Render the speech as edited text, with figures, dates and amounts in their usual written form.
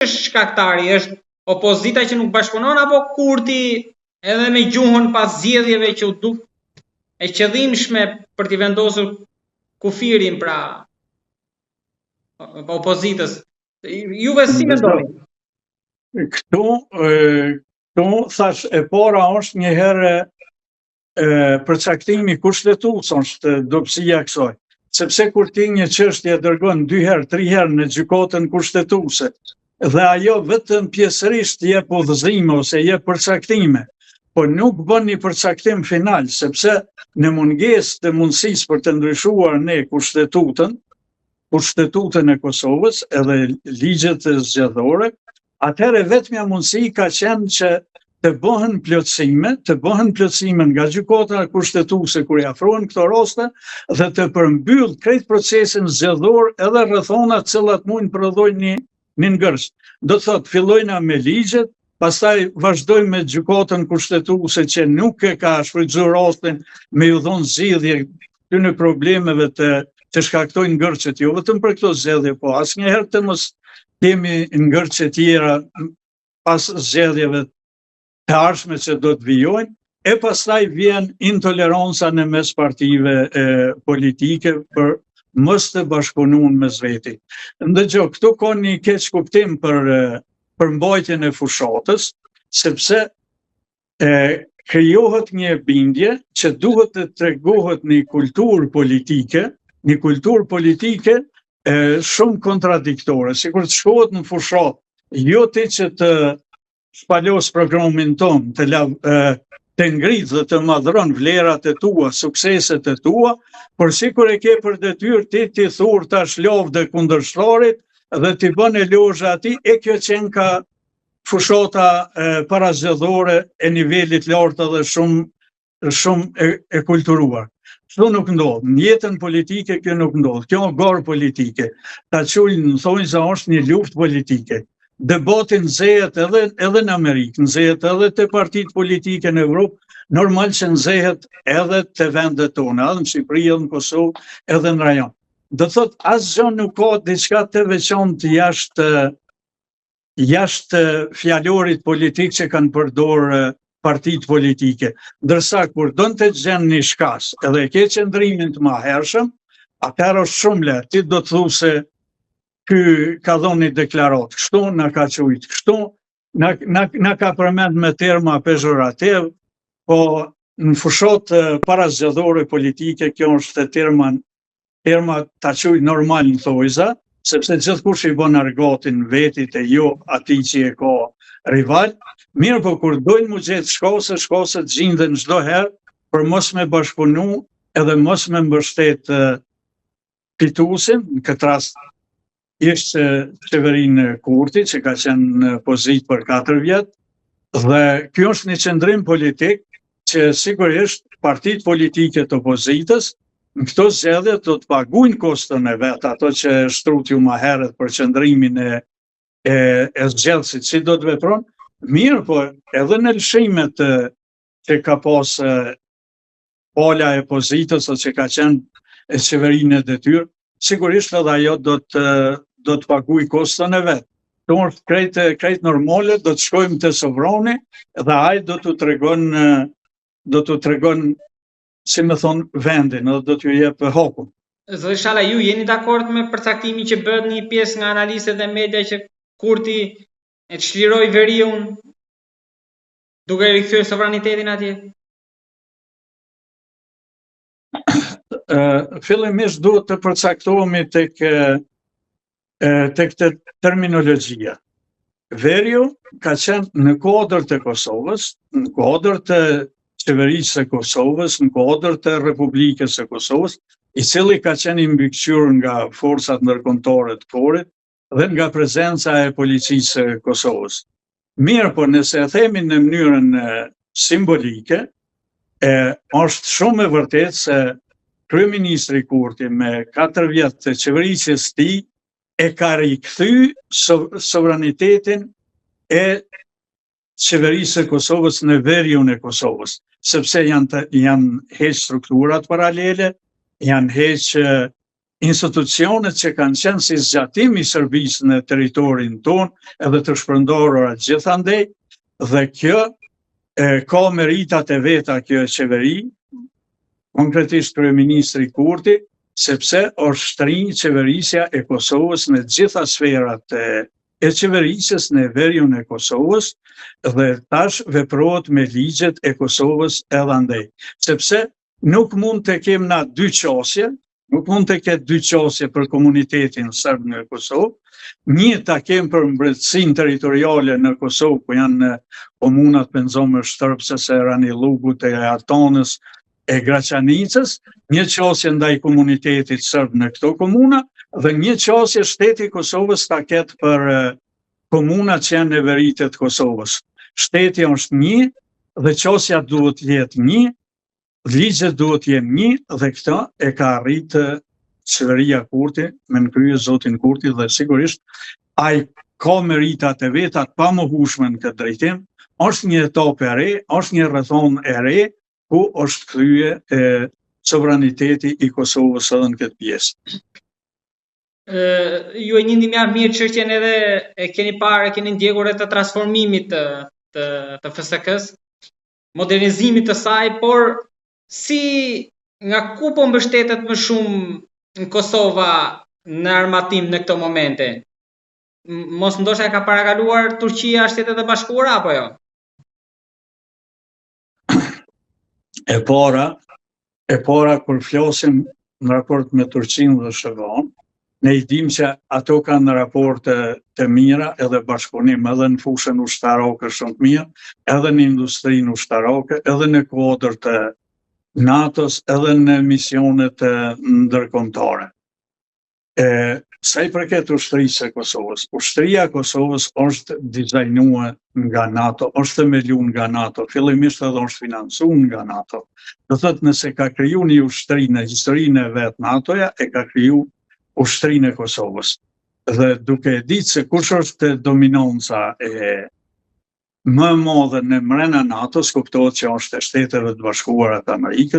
është shkaktari? Është opozita që nuk bashkëpunon apo Kurti edhe me gjuhën pas zgjedhjeve që u duk e qëllimshme për t'i vendosur kufirin pra opozitës? Juve si mendoni? Këtu thash e para është një herë përcaktimi kushtetues është dobësia e kësaj. Sepse kur ti një çështje dërgon 2 herë, 3 herë në gjykatën kushtetuese dhe ajo vetëm pjesërisht jep udhëzime ose jep përcaktime, po nuk bën një përcaktim final, sepse në mungesë të mundësisë për të ndryshuar ne kushtetutën e Kosovës edhe ligjet zgjedhore, atëherë vetmja mundësi ka qenë që të bëhen plotësime nga gjykata kushtetuese kur i afrohen këto raste dhe të përmbyll krejt procesin zgjedhor edhe rrethona të cilat mund prodhojnë një ngërsh. Do të thotë fillojna me ligjet, pastaj vazhdojmë me gjykatën kushtetuese që nuk e ka shfrytzuar rastin me u dhënë zgjidhje këtyre problemeve të shkaktojnë ngërçet, jo vetëm për këto zgjedhje, po asnjëherë të mos kemi ngërçe tjera pas zgjedhjeve të ardhshme që do të vijojnë, e pastaj vjen intoleranca në mes partive politike për mos të bashkëpunuar mes veti. Ndëgjoj, këtu ka një keq kuptim për mbajtjen e fushatës, sepse krijohet një bindje që duhet të tregohet një kulturë politike shumë kontradiktore, sikur të shkohet në fushat, jo ti që të shpalos programin ton, të ngrit dhe të madhron vlerat e tua, sukseset e tua, por sikur e ke për detyrë ti thur tash lodh kundërshtarit dhe ti bën elozhe atij, e kjo qenë ka fushata parazgjedhore e nivelit lartë dhe shumë e kulturuar. Kjo nuk ndodh. Në jetën politike kjo nuk ndodh. Kjo është garë politike. Ta quajnë thonë se është një luftë politike. Debatin nxehet edhe në Amerikë, nxehet edhe te partitë politike në Evropë, normal që nxehet edhe te vendet tona, edhe në Shqipëri, edhe në Kosovë, edhe në rajon. Do thotë asgjë nuk ka diçka të veçantë jashtë fjalorit politik që kanë përdorë partitë politike. Ndërsa kur don të gjen një shkas, edhe e ke qëndrimin të mahershëm, atëherë është shumë lehtë. Ti do të thu se ky ka dhënë një deklaratë, kështu na ka thujt, kështu na ka përmend me terma pejorativ, po në fushat parazgjedhore politike kjo është terma ta quaj normal në thojza, sepse gjithkush i bën argatin vetit e jo atij që e ka rival. Mirë, po kur dojnë mu gjetë shkose të gjindën çdo herë për mos me bashkëpunu edhe mos me mbështet fituesin, në këtë rast ishte qeverinë Kurti, që ka qenë në pozitë për 4 vjet, dhe kjo është një qëndrim politik që sigurisht partitë politike të opozitës në këto zgjedhje do të paguajnë kostën e vet, ato që shtrutju më herët për qëndrimin e zgjedhësit, si do të vepron. Mirë, po edhe në lëshimet që ka pas pala e opozitës ose që ka qenë qeverinë e detyrë, sigurisht edhe ajo do të paguaj kostën e vet. Kjo është krejt normale, do të shkojmë te sovrani dhe ai do t'u tregon si më thon vendin, edhe do t'ju jep hakun. Zoti Shala, ju jeni dakord me përcaktimin që bëhet një pjesë nga analistët dhe media që Kurti e çliroi veriun duke rikthyer sovranitetin atje? Fillimisht duhet të përcaktohemi tek terminologjia. Veriu ka qenë në kuadër të Kosovës, në kuadër të qeverisë së Kosovës, në kuadër të Republikës së Kosovës, i cili ka qenë i mbikëqyrur nga forcat ndërkombëtare të korit dhe nga prezenca e policisë së Kosovës. Mirë, po nëse e themi në mënyrën simbolike, është shumë e vërtetë se kryeministri Kurti me 4 vjet të qeverisjes së tij e ka rikthy sovranitetin e qeverisë së Kosovës në veriun e Kosovës, sepse janë heq strukturat paralele, janë heq institucionet që kanë qenë si zgjatim i Serbisë në territorin tonë edhe të shpërndorura gjithandej, dhe kjo ka meritat e veta kjo qeveri, konkretisht kryeministri Kurti, sepse është shtrinj qeverisja e Kosovës në gjitha sferat e qeverisjes në veriun e Kosovës dhe tash veprohet me ligjet e Kosovës edhe andej. Sepse nuk mund të kem na dy qasje, nuk mund të ketë dy qasje për komunitetin serb në Kosovë, një ta kem për mbretësinë territoriale në Kosovë, ku janë komunat penzome Shtërpse, Ranilugut, e Atonës, e Graçanicës, një qasje ndaj komunitetit serb në këto komuna, dhe një qasje shteti i Kosovës ta ketë për komunat që janë në veritet Kosovës. Shteti është një, dhe qasja duhet jetë një, ligjet duhet jenë një, dhe këta e ka arritë qeveria Kurti, me nëkrye zotin Kurti, dhe sigurisht ai ka meritat e vetat pa mohueshme në këtë drejtim, është një etapë e re, është një rrethon e re, ku është krye sovraniteti i Kosovës edhe në këtë pjesë. Ju e njihni mirë çështjen edhe e keni parë, keni ndjekur të transformimit të FSK-s, modernizimit të saj, por si nga ku po mbështetet më shumë në Kosova në armatim në këto momente? Mos ndoshta e ka parakaluar Turqia Shtetet e Bashkuara apo jo? E para kur flasim në raport me Turqinë dhe Shqipërinë, ne i dim që ato kanë raporte të mira edhe bashkëpunim edhe në fushën ushtarake shumë të mirë, edhe në industrinë ushtarake, edhe në kuadër të NATO-s, edhe në misionet ndërkombëtare. Sa i përket ushtrisë e Kosovës, ushtria e Kosovës është dizajnuar nga NATO, është themeluar nga NATO, fillimisht edhe është financuar nga NATO. Do thotë nëse ka kriju një ushtri në historinë e vet NATO-ja, e ka kriju ushtrinë e Kosovës. Dhe duke ditë se kush është dominanca e më e madhe në brenda NATO-s, kuptohet që është e Shteteve të Bashkuara të Amerikës,